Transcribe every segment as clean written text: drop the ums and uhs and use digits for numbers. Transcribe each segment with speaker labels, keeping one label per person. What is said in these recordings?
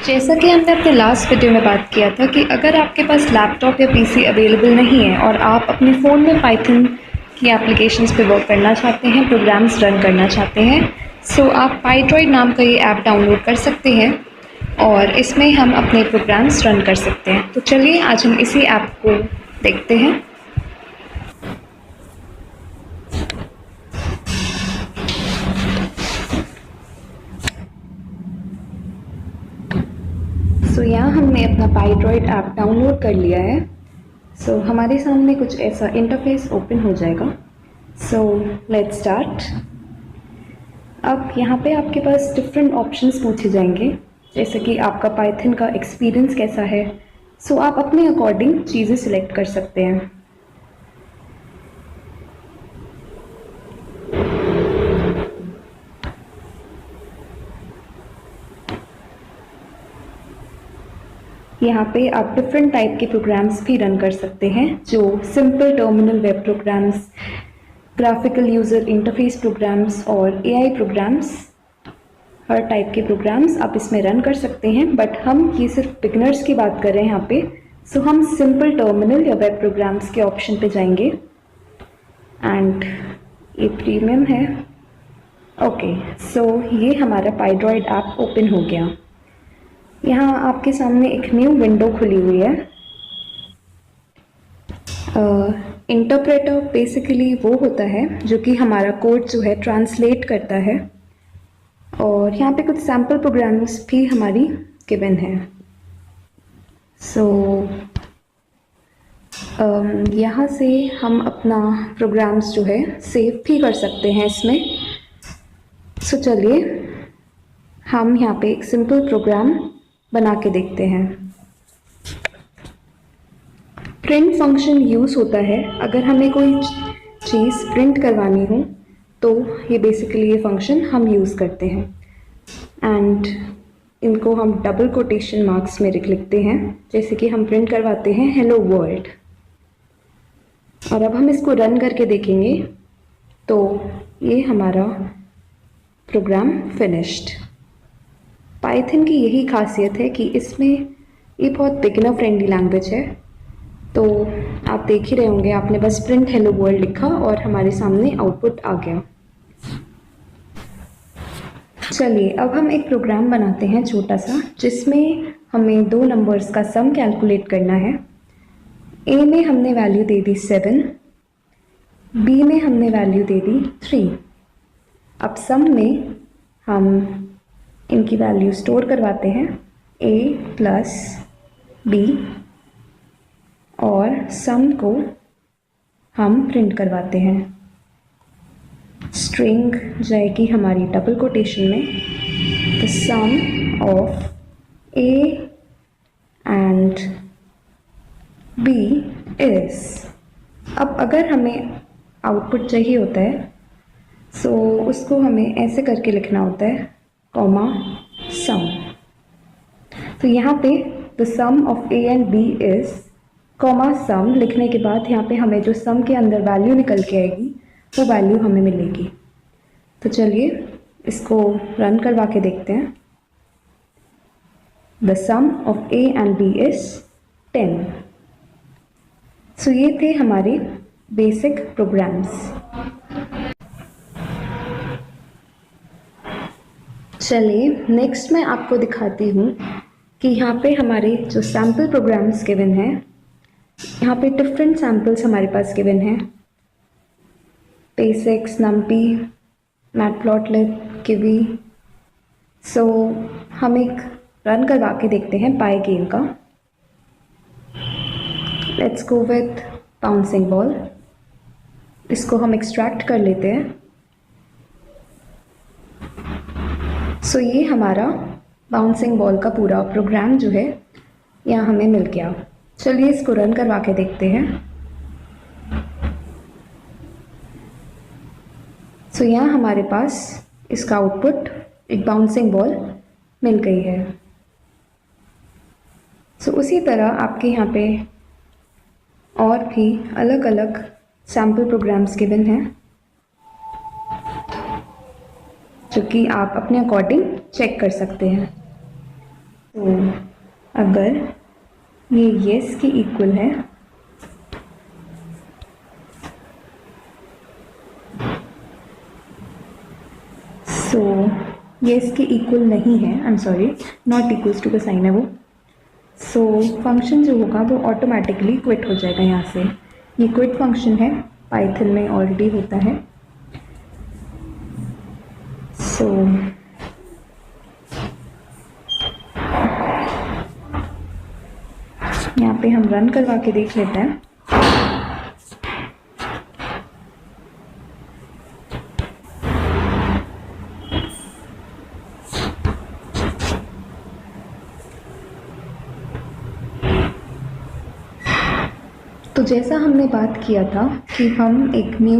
Speaker 1: जैसा कि हमने अपने लास्ट वीडियो में बात किया था कि अगर आपके पास लैपटॉप या पीसी अवेलेबल नहीं है और आप अपने फ़ोन में पाइथन की एप्लीकेशंस पे वर्क करना चाहते हैं, प्रोग्राम्स रन करना चाहते हैं, सो आप पाइड्रॉइड नाम का ये ऐप डाउनलोड कर सकते हैं और इसमें हम अपने प्रोग्राम्स रन कर सकते हैं। तो चलिए आज हम इसी ऐप को देखते हैं। सो यहाँ हमने अपना पाइड्रॉइड ऐप डाउनलोड कर लिया है। सो हमारे सामने कुछ ऐसा इंटरफेस ओपन हो जाएगा। So let's start. अब यहाँ पे आपके पास डिफरेंट ऑप्शंस पूछे जाएंगे, जैसे कि आपका पाइथन का एक्सपीरियंस कैसा है। सो आप अपने अकॉर्डिंग चीज़ें सिलेक्ट कर सकते हैं। यहाँ पे आप डिफरेंट टाइप के प्रोग्राम्स भी रन कर सकते हैं, जो simple terminal web programs, graphical user interface programs और एआई प्रोग्राम्स। हर टाइप के प्रोग्राम्स आप इसमें रन कर सकते हैं, बट हम ये सिर्फ बिगनर्स की बात कर रहे हैं यहाँ पे। सो हम सिंपल टर्मिनल या वेब प्रोग्राम्स के ऑप्शन पे जाएंगे एंड ये प्रीमियम है। ओके, सो ये हमारा पाइड्रॉइड ऐप ओपन हो गया। यहाँ आपके सामने एक न्यू विंडो खुली हुई है। इंटरप्रेटर बेसिकली वो होता है जो कि हमारा कोड जो है ट्रांसलेट करता है, और यहाँ पे कुछ सैम्पल प्रोग्राम्स भी हमारी गिवन है। सो यहाँ से हम अपना प्रोग्राम्स जो है सेव भी कर सकते हैं इसमें। सो चलिए हम यहाँ पे एक सिंपल प्रोग्राम बना के देखते हैं। प्रिंट फंक्शन यूज़ होता है अगर हमें कोई चीज़ प्रिंट करवानी हो, तो ये बेसिकली ये फंक्शन हम यूज़ करते हैं एंड इनको हम डबल कोटेशन मार्क्स में लिखते हैं, जैसे कि हम प्रिंट करवाते हैं हेलो वर्ल्ड। और अब हम इसको रन करके देखेंगे तो ये हमारा प्रोग्राम फिनिश्ड। पाइथन की यही खासियत है कि इसमें ये बहुत बिगिनर फ्रेंडली लैंग्वेज है। तो आप देख ही रहे होंगे, आपने बस प्रिंट हेलो वर्ल्ड लिखा और हमारे सामने आउटपुट आ गया। चलिए अब हम एक प्रोग्राम बनाते हैं छोटा सा, जिसमें हमें दो नंबर्स का सम कैलकुलेट करना है। ए में हमने वैल्यू दे दी 7, बी में हमने वैल्यू दे दी 3। अब सम में हम इनकी वैल्यू स्टोर करवाते हैं, a प्लस बी, और सम को हम प्रिंट करवाते हैं। स्ट्रिंग जाएगी हमारी डबल कोटेशन में, the sum of a and b is. अब अगर हमें आउटपुट चाहिए होता है, सो उसको हमें ऐसे करके लिखना होता है, कॉमा सम। तो यहाँ पे the sum of a and b is comma sum लिखने के बाद यहाँ पे हमें जो सम के अंदर वैल्यू निकल के आएगी वो वैल्यू हमें मिलेगी। तो चलिए इसको रन करवा के देखते हैं। The sum of a and b is 10। So ये थे हमारे बेसिक प्रोग्राम्स। चलिए नेक्स्ट मैं आपको दिखाती हूँ कि यहाँ पे हमारे जो सैम्पल प्रोग्राम्स गिवन हैं, यहाँ पे डिफरेंट सैम्पल्स हमारे पास गिवन हैं, बेसिक्स, नम्पी, मैटप्लॉटलिब, किवी। सो हम एक रन करवा के देखते हैं पाइगेन का। Let's go with bouncing ball. इसको हम एक्सट्रैक्ट कर लेते हैं। सो ये हमारा बाउंसिंग बॉल का पूरा प्रोग्राम जो है यहाँ हमें मिल गया। चलिए इसको रन करवा के देखते हैं। सो यहाँ हमारे पास इसका आउटपुट एक बाउंसिंग बॉल मिल गई है। सो उसी तरह आपके यहाँ पे और भी अलग अलग सैम्पल प्रोग्राम्स गिवन हैं, जो कि आप अपने अकॉर्डिंग चेक कर सकते हैं। तो अगर ये येस के इक्वल है सो येस के इक्वल नहीं है, I am sorry, not equals to का साइन है वो, सो फंक्शन जो होगा वो ऑटोमेटिकली क्विट हो जाएगा यहाँ से। ये क्विट फंक्शन है, पाइथन में ऑलरेडी होता है। सो यहाँ पे हम रन करवा के देख लेते हैं। तो जैसा हमने बात किया था कि हम एक न्यू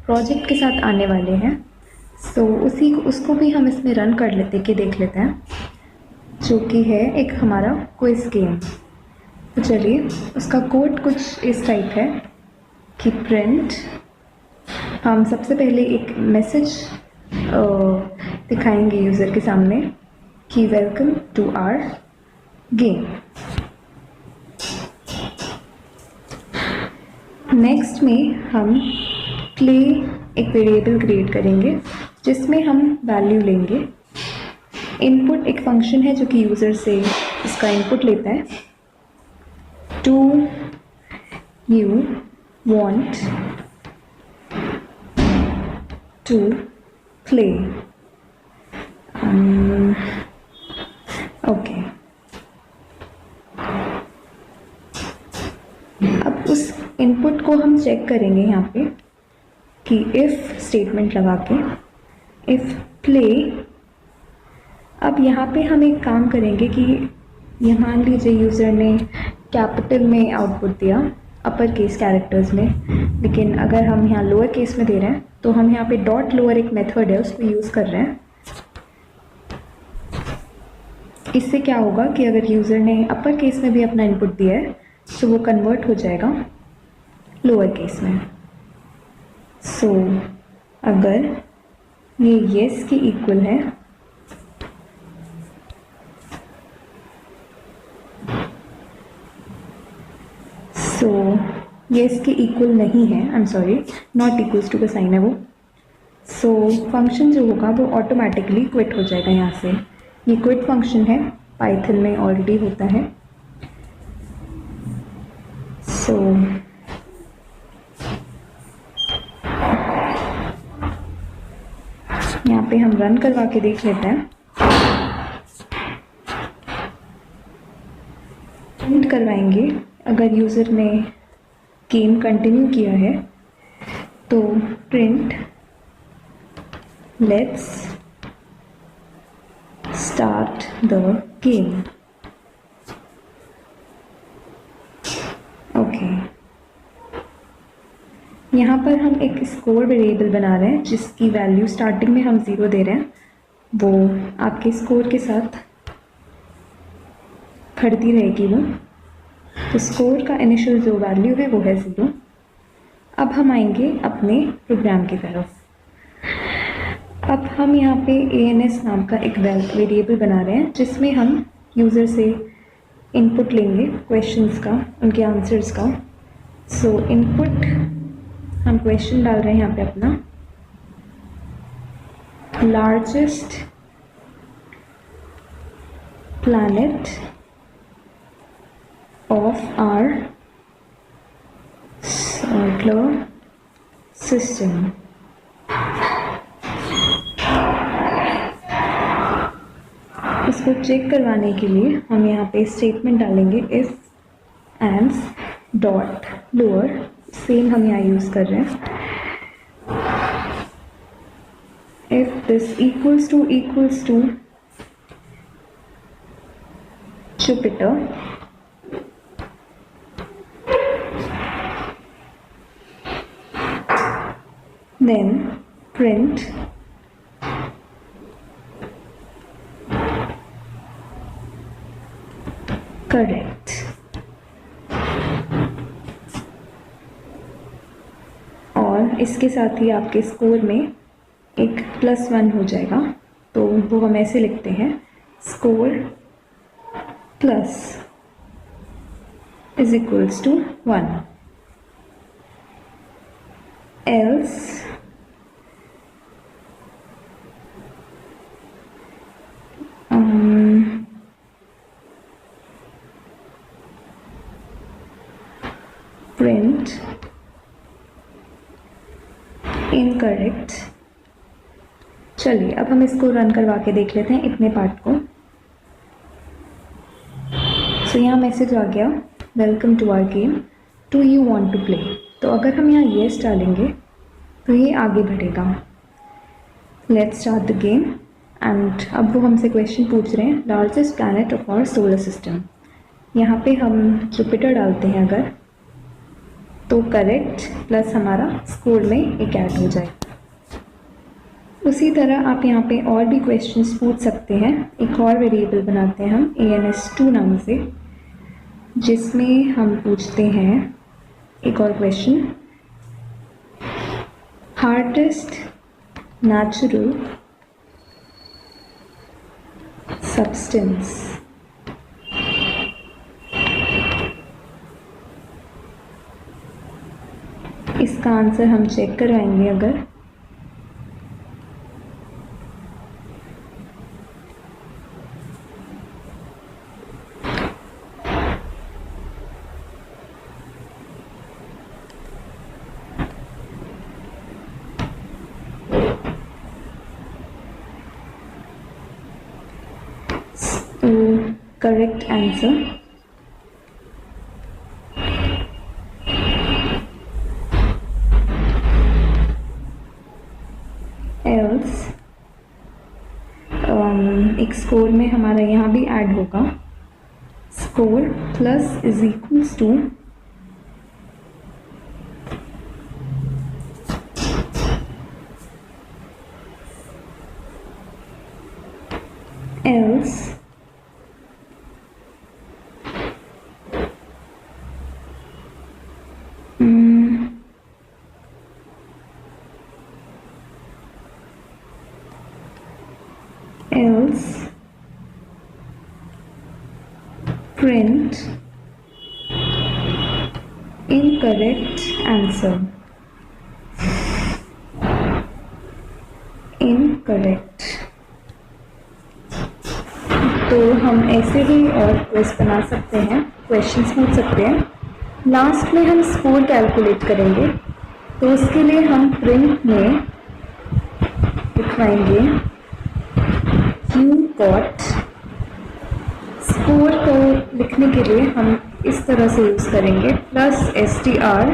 Speaker 1: प्रोजेक्ट के साथ आने वाले हैं, सो उसको भी हम इसमें रन कर लेते कि देख लेते हैं, जो कि है एक हमारा क्विज गेम। तो चलिए, उसका कोड कुछ इस टाइप है कि प्रिंट, हम सबसे पहले एक मैसेज दिखाएंगे यूज़र के सामने कि welcome to our game. Next में हम प्ले एक वेरिएबल क्रिएट करेंगे जिसमें हम वैल्यू लेंगे। इनपुट एक फंक्शन है जो कि यूज़र से इसका इनपुट लेता है। Do you want to play, okay. अब उस इनपुट को हम चेक करेंगे यहाँ पे कि इफ़ स्टेटमेंट लगा के, इफ़ प्ले। अब यहाँ पे हम एक काम करेंगे कि ये मान लीजिए यूज़र ने कैपिटल में आउटपुट दिया, अपर केस कैरेक्टर्स में, लेकिन अगर हम यहाँ लोअर केस में दे रहे हैं तो हम यहाँ पे डॉट लोअर एक मेथड है उसको यूज़ कर रहे हैं। इससे क्या होगा कि अगर यूज़र ने अपर केस में भी अपना इनपुट दिया है तो वो कन्वर्ट हो जाएगा लोअर केस में। सो अगर ये येस के इक्वल है सो येस के इक्वल नहीं है, I am sorry, not equals to का साइन है वो, सो फंक्शन जो होगा वो ऑटोमेटिकली क्विट हो जाएगा यहाँ से। ये क्विट फंक्शन है, पाइथन में ऑलरेडी होता है। सो यहाँ पे हम रन करवा के देख लेते हैं। प्रिंट करवाएंगे अगर यूज़र ने गेम कंटिन्यू किया है तो print let's start the game, okay. यहाँ पर हम एक स्कोर वेरिएबल बना रहे हैं जिसकी वैल्यू स्टार्टिंग में हम 0 दे रहे हैं, वो आपके स्कोर के साथ बढ़ती रहेगी वो। तो स्कोर का इनिशियल जो वैल्यू है वो है 0। अब हम आएंगे अपने प्रोग्राम की तरफ। अब हम यहाँ पे ANS नाम का एक वेरिएबल बना रहे हैं जिसमें हम यूज़र से इनपुट लेंगे क्वेश्चंस का, उनके आंसर्स का। सो इनपुट हम क्वेश्चन डाल रहे हैं यहाँ पे अपना, largest planet of our solar system. इसको चेक करवाने के लिए हम यहाँ पे स्टेटमेंट डालेंगे if ans dot lower, same हम यहाँ यूज़ कर रहे हैं। If this equals to Jupyter, then print correct। और इसके साथ ही आपके स्कोर में एक +1 हो जाएगा। तो वो हम ऐसे लिखते हैं, score plus is equals to 1, else print incorrect। चलिए अब हम इसको रन करवा के देख लेते हैं इतने पार्ट को। सो यहाँ मैसेज आ गया, welcome to our game, do you want to play. तो अगर हम यहाँ येस डालेंगे तो ये आगे बढ़ेगा। Let's start the game. And अब वो हमसे क्वेश्चन पूछ रहे हैं, largest planet of our solar system. यहाँ पे हम जुपिटर डालते हैं अगर, तो करेक्ट प्लस हमारा स्कोर में एक ऐड हो जाएगा। उसी तरह आप यहाँ पे और भी क्वेश्चंस पूछ सकते हैं। एक और वेरिएबल बनाते हैं हम ANS2 नाम से, जिसमें हम पूछते हैं एक और क्वेश्चन, हार्डेस्ट नेचुरल सब्सटेंस। इसका आंसर हम चेक करवाएंगे अगर, तो करेक्ट आंसर एल्स एक स्कोर में हमारा यहाँ भी ऐड होगा, score plus is equals to else else print incorrect answer। incorrect। तो हम ऐसे ही और क्वेश्चन बना सकते हैं, क्वेश्चंस पूछ सकते हैं। लास्ट में हम स्कोर कैलकुलेट करेंगे, तो उसके लिए हम प्रिंट में लिखवाएंगे यू गॉट। स्कोर को लिखने के लिए हम इस तरह से यूज़ करेंगे प्लस STR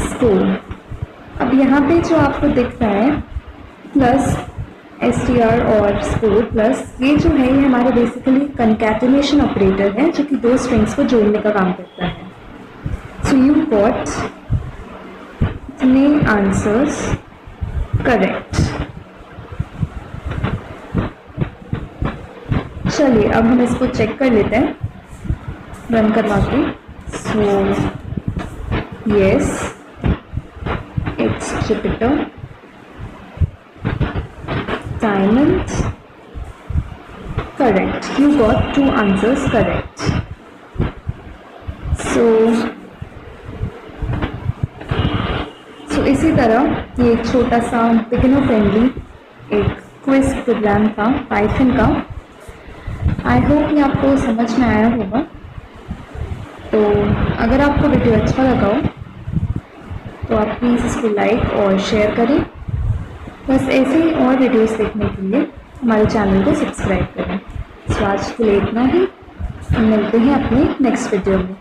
Speaker 1: स्कोर। अब यहाँ पे जो आपको दिख रहा है प्लस STR और स्कोर प्लस, ये जो है ये हमारा बेसिकली कंकैटिनेशन ऑपरेटर है, जो कि दो स्ट्रिंग्स को जोड़ने का काम करता है। सो यू गॉट इतने आंसर्स करेक्ट। चलिए अब हम इसको चेक कर लेते हैं रन करवा के। So yes it's Jupiter, diamond correct. You got 2 answers correct. So इसी तरह ये एक छोटा सा बिगिनर फ्रेंडली एक क्विज प्रोग्राम था पाइथन का। आई होप ये आपको समझ में आया होगा। तो अगर आपको वीडियो अच्छा लगा हो तो आप प्लीज़ इसको लाइक और शेयर करें। बस ऐसे ही और वीडियोस देखने के लिए हमारे चैनल को सब्सक्राइब करें। सो आज के लिए इतना ही, हम मिलते हैं अपने नेक्स्ट वीडियो में।